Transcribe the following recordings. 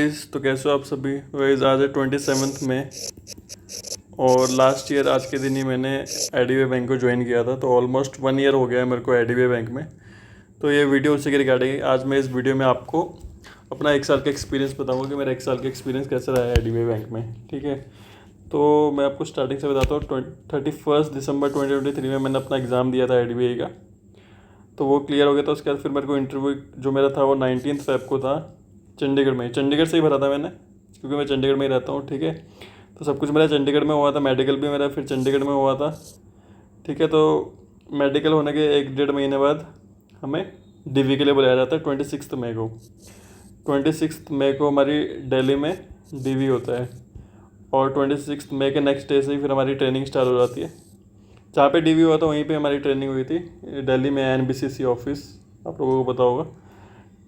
Guys, तो कैसे हो आप सभी। गाइस आज है 27 में और लास्ट ईयर आज के दिन ही मैंने एडीबी बैंक को ज्वाइन किया था। तो ऑलमोस्ट 1 ईयर हो गया है मेरे को एडीबी बैंक में। तो ये वीडियो उसी के रिगार्डिंग आज मैं इस वीडियो में आपको अपना 1 साल का एक्सपीरियंस बताऊंगा कि मेरा 1 साल का एक्सपीरियंस कैसा रहा है एडीबी बैंक में। ठीक है, तो मैं आपको स्टार्टिंग से बताता हूँ। 31 दिसंबर 2023 में मैंने अपना एग्ज़ाम दिया था एडीबी का। तो वो क्लियर हो गया था। उसके बाद फिर मेरे को इंटरव्यू जो मेरा था वो 19 फेब को था, चंडीगढ़ में। चंडीगढ़ से ही भरा था मैंने, क्योंकि मैं चंडीगढ़ में ही रहता हूँ। ठीक है, तो सब कुछ मेरा चंडीगढ़ में हुआ था। मेडिकल भी मेरा फिर चंडीगढ़ में हुआ था। ठीक है, तो मेडिकल होने के 1 डेढ़ महीने बाद हमें डीवी के लिए बुलाया जाता है 26 मई को। 26 मई को हमारी दिल्ली में डीवी होता है और 26 मई के नेक्स्ट डे से ही फिर हमारी ट्रेनिंग स्टार्ट हो जाती है। जहाँ पे डीवी हुआ था वहीं पे हमारी ट्रेनिंग हुई थी, दिल्ली में एनबीसीसी ऑफिस, आप लोगों को पता होगा।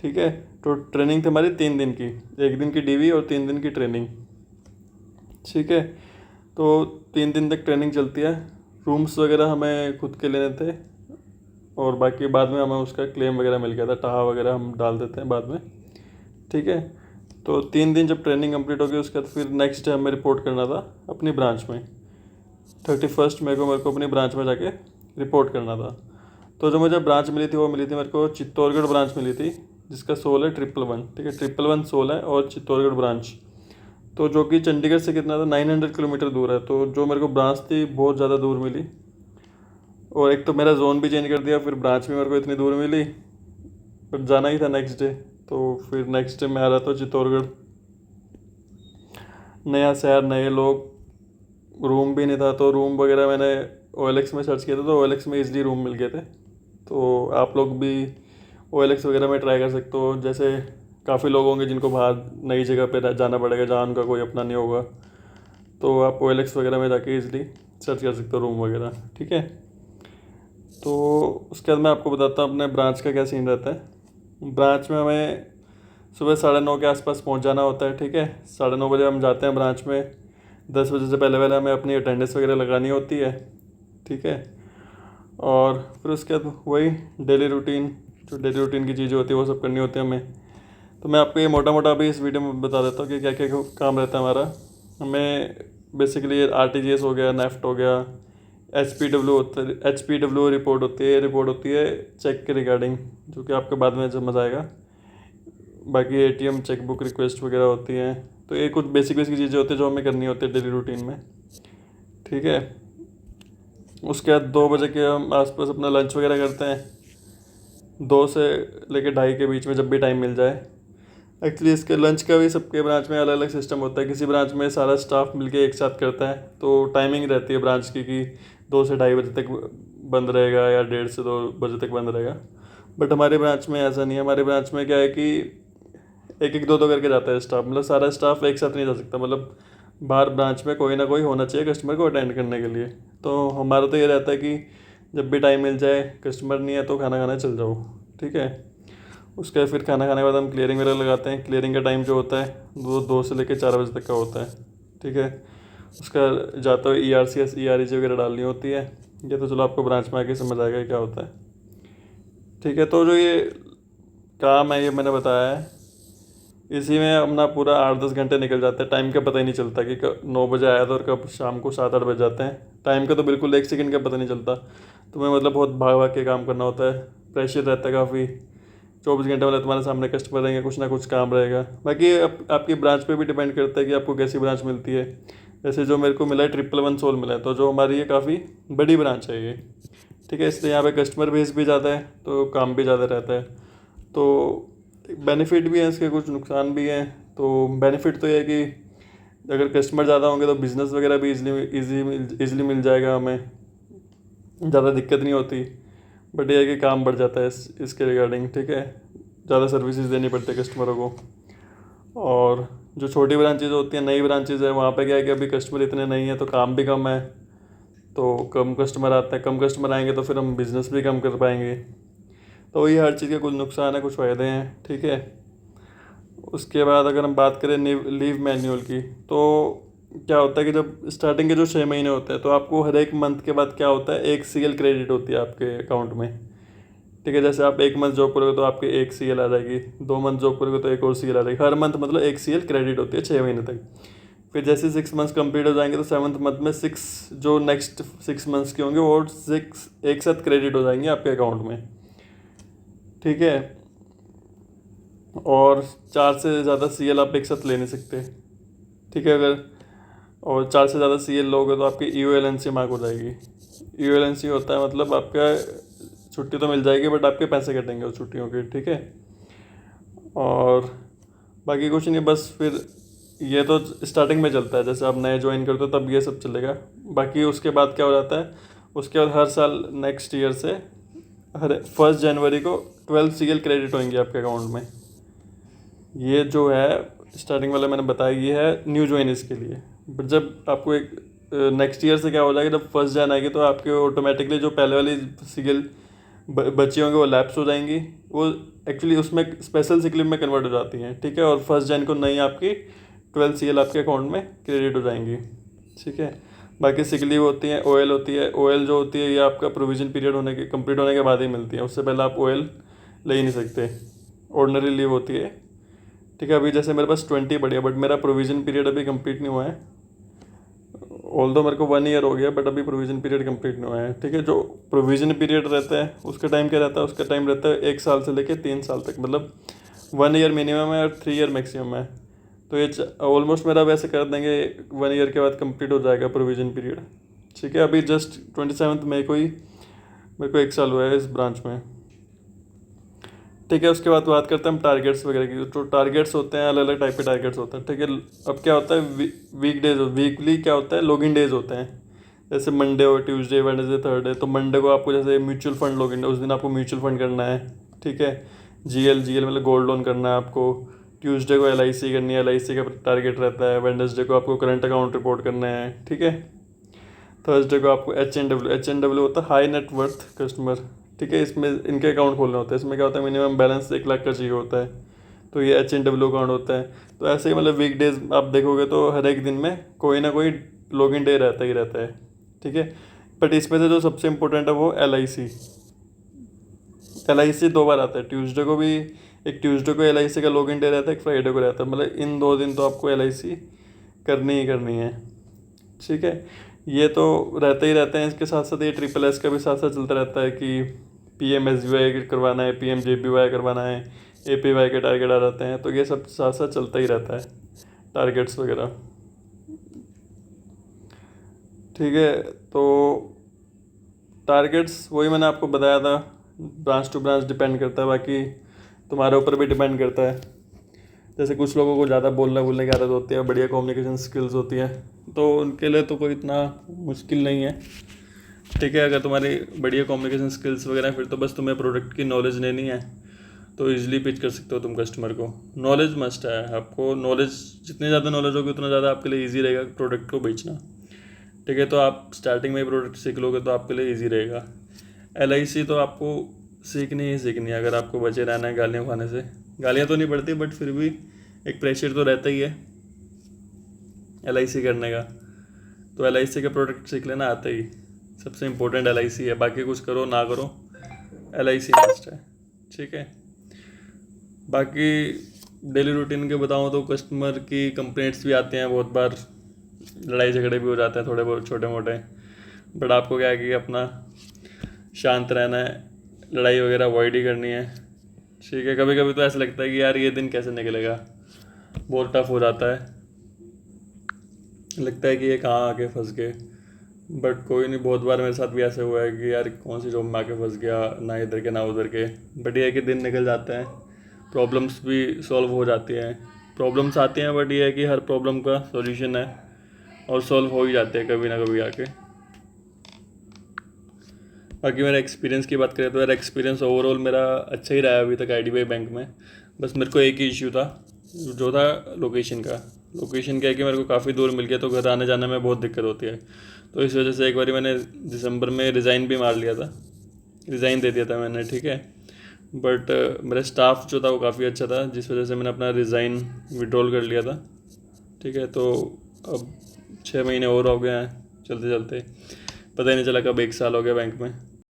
ठीक है, तो ट्रेनिंग थी हमारी 3 दिन की, 1 दिन की डीवी और 3 दिन की ट्रेनिंग। ठीक है, तो 3 दिन तक ट्रेनिंग चलती है। रूम्स वगैरह हमें खुद के लेने थे और बाकी बाद में हमें उसका क्लेम वगैरह मिल गया था। टहा वगैरह हम डाल देते हैं बाद में। ठीक है, तो 3 दिन जब ट्रेनिंग कंप्लीट हो गई उसके बाद फिर नेक्स्ट डे हमें रिपोर्ट करना था अपनी ब्रांच में। 31 मई को मेरे को अपनी ब्रांच में जाके रिपोर्ट करना था। तो जो मुझे ब्रांच मिली थी वो मिली थी मेरे को चित्तौड़गढ़ ब्रांच मिली थी, जिसका सोल है 111। ठीक है, 111 सोल है और चित्तौड़गढ़ ब्रांच, तो जो कि चंडीगढ़ से कितना था 900 किलोमीटर दूर है। तो जो मेरे को ब्रांच थी बहुत ज़्यादा दूर मिली। और एक तो मेरा जोन भी चेंज कर दिया, फिर ब्रांच भी मेरे को इतनी दूर मिली, पर जाना ही था नेक्स्ट डे। तो फिर नेक्स्ट डे मैं आ रहा था चित्तौड़गढ़। नया शहर, नए लोग, रूम भी नहीं था। तो रूम वगैरह मैंने OLX में सर्च किया था, तो OLX में इजली रूम मिल गए थे। तो आप लोग भी OLX वगैरह में ट्राई कर सकते हो। जैसे काफ़ी लोग होंगे जिनको बाहर नई जगह पे जाना पड़ेगा जहाँ उनका कोई अपना नहीं होगा, तो आप OLX वगैरह में जाके इजली सर्च कर सकते हो रूम वगैरह। ठीक है, तो उसके बाद मैं आपको बताता हूँ अपने ब्रांच का क्या सीन रहता है। ब्रांच में हमें सुबह 9:30 के आसपास पहुँच जाना होता है। ठीक है, 9:30 बजे हम जाते हैं ब्रांच में। 10 बजे से पहले पहले हमें अपनी अटेंडेंस वगैरह लगानी होती है। ठीक है, और फिर उसके बाद वही डेली रूटीन, जो डेली रूटीन की चीज़ें होती है वो सब करनी होती है हमें। तो मैं आपको ये मोटा मोटा अभी इस वीडियो में बता देता हूँ कि क्या क्या काम रहता है हमारा। हमें बेसिकली RTGS हो गया, नेफ्ट हो गया, HPW रिपोर्ट होती है। रिपोर्ट होती है चेक के रिगार्डिंग, जो कि आपके बाद में समझ आएगा। बाकी ATM चेकबुक रिक्वेस्ट वगैरह होती हैं। तो ये कुछ बेसिक बेसिक चीज़ें होती है जो हमें करनी होती है डेली रूटीन में। ठीक है, उसके बाद 2 बजे के हम आसपास अपना लंच वगैरह करते हैं, 2 से लेकर 2:30 के बीच में, जब भी टाइम मिल जाए। एक्चुअली इसके लंच का भी सबके ब्रांच में अलग अलग सिस्टम होता है। किसी ब्रांच में सारा स्टाफ मिलके एक साथ करता है, तो टाइमिंग रहती है ब्रांच की कि 2 से 2:30 बजे तक बंद रहेगा या 1:30 से 2 बजे तक बंद रहेगा। बट हमारे ब्रांच में ऐसा नहीं है। हमारे ब्रांच में क्या है कि एक एक दो दो करके जाता है स्टाफ, मतलब सारा स्टाफ एक साथ नहीं जा सकता। मतलब बाहर ब्रांच में कोई ना कोई होना चाहिए कस्टमर को अटेंड करने के लिए। तो हमारा तो ये रहता है कि जब भी टाइम मिल जाए, कस्टमर नहीं है तो खाना खाने चल जाओ। ठीक है, उसके बाद फिर खाना खाने के बाद हम क्लियरिंग वगैरह लगाते हैं। क्लियरिंग का टाइम जो होता है वो 2 से लेकर 4 बजे तक का होता है। ठीक है, उसका जाता हुआ ERCS EREG वगैरह डालनी होती है। ये तो चलो आपको ब्रांच में आके समझ आएगा क्या होता है। ठीक है, तो जो ये काम है ये मैंने बताया है, इसी में अपना पूरा 8-10 घंटे निकल जाते हैं। टाइम का पता ही नहीं चलता कि कब 9 बजे आया था और कब शाम को 7-8 बज जाते हैं। टाइम का तो बिल्कुल 1 सेकंड का पता नहीं चलता। तो मैं मतलब बहुत भाग भाग के काम करना होता है, प्रेशर रहता है काफ़ी। 24 घंटे वाले तुम्हारे सामने कस्टमर रहेंगे, कुछ ना कुछ काम रहेगा। बाकी आपकी ब्रांच पे भी डिपेंड करता है कि आपको कैसी ब्रांच मिलती है। जैसे जो मेरे को मिला है 111 सोल मिला है, तो जो हमारी ये काफ़ी बड़ी ब्रांच है ये। ठीक है, इसलिए यहाँ पे कस्टमर बेस भी ज़्यादा है तो काम भी ज़्यादा रहता है। तो बेनिफिट भी है इसके, कुछ नुकसान भी हैं। तो बेनिफिट तो ये है कि अगर कस्टमर ज़्यादा होंगे तो बिज़नेस वगैरह भी इजीली मिल जाएगा हमें, ज़्यादा दिक्कत नहीं होती। बट ये है कि काम बढ़ जाता है इसके रिगार्डिंग। ठीक है, ज़्यादा सर्विसेज देनी पड़ती है कस्टमरों को। और जो छोटी ब्रांचेज होती हैं, नई ब्रांचेज है, वहाँ पे क्या है कि अभी कस्टमर इतने नहीं है तो काम भी कम है। तो कम कस्टमर आते हैं, कम कस्टमर आएंगे तो फिर हम बिज़नेस भी कम कर पाएंगे। तो वही हर चीज़ के कुछ नुकसान है, कुछ फ़ायदे हैं। ठीक है, उसके बाद अगर हम बात करें लीव मैन्युअल की, तो क्या होता है कि जब स्टार्टिंग के जो 6 महीने होते हैं तो आपको हर एक मंथ के बाद क्या होता है, एक CL क्रेडिट होती है आपके अकाउंट में। ठीक है। जैसे आप 1 मंथ जॉब करोगे तो आपके 1 CL आ जाएगी, 2 मंथ जॉब करोगे तो एक और CL आ जाएगी। हर मंथ मतलब 1 CL क्रेडिट होती है 6 महीने तक। फिर जैसे 6 मंथ्स कंप्लीट हो जाएंगे तो 7th मंथ में 6 जो नेक्स्ट 6 मंथ्स के होंगे वो 6 एक साथ क्रेडिट हो जाएंगे आपके अकाउंट में, ठीक है। और 4 से ज़्यादा CL आप एक साथ ले नहीं सकते, ठीक है। अगर और 4 से ज़्यादा CL लोगे तो आपकी EOLNC मार्क हो जाएगी। EOLNC होता है मतलब आपका छुट्टी तो मिल जाएगी बट आपके पैसे कटेंगे उस छुट्टियों के, ठीक है। और बाकी कुछ नहीं, बस फिर ये तो स्टार्टिंग में चलता है, जैसे आप नए ज्वाइन करते हो तब ये सब चलेगा। बाकी उसके बाद क्या हो जाता है, उसके बाद हर साल नेक्स्ट ईयर से हर 1 जनवरी को 12 CL क्रेडिट होंगे आपके अकाउंट में। ये जो है स्टार्टिंग वाला मैंने बताया, ये है न्यू ज्वाइनर्स के लिए। बट जब आपको एक नेक्स्ट ईयर से क्या हो जाएगा, जब 1 जन आएगी तो आपके ऑटोमेटिकली जो पहले वाली CL बच्चे होंगे वो लैप्स हो जाएंगी, वो एक्चुअली उसमें स्पेशल सिक लीव में कन्वर्ट हो जाती हैं, ठीक है। और 1 जन को नई आपकी 12 CL आपके अकाउंट में क्रेडिट हो जाएंगी, ठीक है। बाकी सिक लीव होती है, OL होती है। OL जो होती है ये आपका प्रोविजन पीरियड होने के कंप्लीट होने के बाद ही मिलती है, उससे पहले आप OL ले ही नहीं सकते। ऑर्डिनरी लीव होती है, ठीक है। अभी जैसे मेरे पास 20 बढ़िया, बट मेरा प्रोविजन पीरियड अभी कंप्लीट नहीं हुआ है। ऑल्दो मेरे को 1 ईयर हो गया बट अभी प्रोविजन पीरियड कंप्लीट नहीं हुआ है, ठीक है। जो प्रोविजन पीरियड रहता है उसका टाइम क्या रहता है, उसका टाइम रहता है 1 साल से लेकर 3 साल तक, मतलब 1 ईयर मिनिमम है और 3 ईयर मैक्सिमम है। तो ये ऑलमोस्ट मेरा वैसे कर देंगे 1 ईयर के बाद कंप्लीट हो जाएगा प्रोविजन पीरियड, ठीक है। अभी जस्ट 27 मई को ही मेरे को 1 साल हुआ है इस ब्रांच में, ठीक है। उसके बाद बात करते हैं हम टारगेट्स वगैरह की। तो टारगेट्स होते हैं, अलग अलग टाइप के टारगेट्स होते हैं, ठीक है। अब क्या होता है वीकडेज, वीकली क्या होता है, लॉगिन डेज होते हैं। जैसे मंडे हो, ट्यूसडे, वेडनेसडे, थर्सडे। तो मंडे को आपको जैसे म्यूचुअल फंड लॉगिन, उस दिन आपको म्यूचुअल फंड करना है, ठीक है। GL मतलब गोल्ड लोन करना है आपको। ट्यूसडे को LIC करनी है, LIC का टारगेट रहता है। वेडनेसडे को आपको करंट अकाउंट रिपोर्ट करना है, ठीक है। थर्सडे को आपको HNW होता है हाई नेट वर्थ कस्टमर, ठीक है। इसमें इनके अकाउंट खोलने होते हैं। इसमें क्या होता है, मिनिमम बैलेंस 1 लाख का चाहिए होता है, तो ये HNW अकाउंट होता है। तो ऐसे ही मतलब वीकडेज आप देखोगे तो हर एक दिन में कोई ना कोई लॉगिन डे रहता ही रहता है, ठीक है। बट इसमें से जो सबसे इम्पोर्टेंट है वो LIC 2 बार आता है। ट्यूसडे को भी, एक ट्यूसडे को LIC का लॉगिन डे रहता है, एक फ्राइडे को रहता है। मतलब इन 2 दिन तो आपको LIC करनी ही करनी है, ठीक है। ये तो रहते ही रहते हैं। इसके साथ साथ ये SSS का भी साथ साथ चलता रहता है कि PMSBY करवाना है, PMJBY करवाना है, APY के टारगेट आ जाते हैं। तो ये सब साथ साथ चलता ही रहता है, टारगेट्स वगैरह, ठीक है। तो टारगेट्स वही मैंने आपको बताया था, ब्रांच टू ब्रांच डिपेंड करता है। बाकी तुम्हारे ऊपर भी डिपेंड करता है। जैसे कुछ लोगों को ज़्यादा बोलने की आदत होती है, बढ़िया कम्युनिकेशन स्किल्स होती है, तो उनके लिए तो कोई इतना मुश्किल नहीं है, ठीक है। अगर तुम्हारी बढ़िया कम्युनिकेशन स्किल्स वगैरह फिर तो बस तुम्हें प्रोडक्ट की नॉलेज लेनी है, तो इजीली पिच कर सकते हो तुम कस्टमर को। नॉलेज मस्ट है आपको, नॉलेज जितनी ज़्यादा नॉलेज होगी उतना ज़्यादा आपके लिए ईजी रहेगा प्रोडक्ट को बेचना, ठीक है। तो आप स्टार्टिंग में ही प्रोडक्ट सीख लोगे तो आपके लिए ईजी रहेगा। LIC तो आपको सीखनी ही सीखनी है अगर आपको बचे रहना है गालियाँ खाने से। गालियाँ तो नहीं पड़ती बट फिर भी एक प्रेशर तो रहता ही है LIC करने का। तो LIC का प्रोडक्ट सीख लेना आता ही, सबसे इम्पोर्टेंट LIC है। बाकी कुछ करो ना करो, LIC मस्ट है, ठीक है। बाकी डेली रूटीन के बताऊँ तो कस्टमर की कंप्लेंट्स भी आती हैं बहुत बार, लड़ाई झगड़े भी हो जाते हैं थोड़े बहुत छोटे मोटे। बट आपको क्या है कि अपना शांत रहना है, लड़ाई वगैरह अवॉइड ही करनी है, ठीक है। कभी कभी तो ऐसा लगता है कि यार ये दिन कैसे निकलेगा, बहुत टफ हो जाता है, लगता है कि ये कहाँ आके फंस गए। बट कोई नहीं, बहुत बार मेरे साथ भी ऐसे हुआ है कि यार कौन सी जॉब में आके फंस गया, ना इधर के ना उधर के। बट ये है कि दिन निकल जाते हैं, प्रॉब्लम्स भी सॉल्व हो जाती हैं। प्रॉब्लम्स आती हैं बट ये है कि हर प्रॉब्लम का सॉल्यूशन है और सॉल्व हो ही जाते हैं कभी ना कभी आके। बाकी मेरा एक्सपीरियंस की बात करें तो मेरा एक्सपीरियंस ओवरऑल मेरा अच्छा ही रहा है अभी तक IDBI बैंक में। बस मेरे को एक ही इशू था, जो था लोकेशन का। लोकेशन क्या है कि मेरे को काफ़ी दूर मिल गया तो घर आने जाने में बहुत दिक्कत होती है। तो इस वजह से एक बार मैंने दिसंबर में रिज़ाइन भी मार लिया था, रिज़ाइन दे दिया था मैंने, ठीक है। बट मेरा स्टाफ जो था वो काफ़ी अच्छा था, जिस वजह से मैंने अपना रिज़ाइन विड्रॉल कर लिया था, ठीक है। तो अब 6 महीने और हो गए हैं चलते चलते, पता ही नहीं चला कब 1 साल हो गया बैंक में।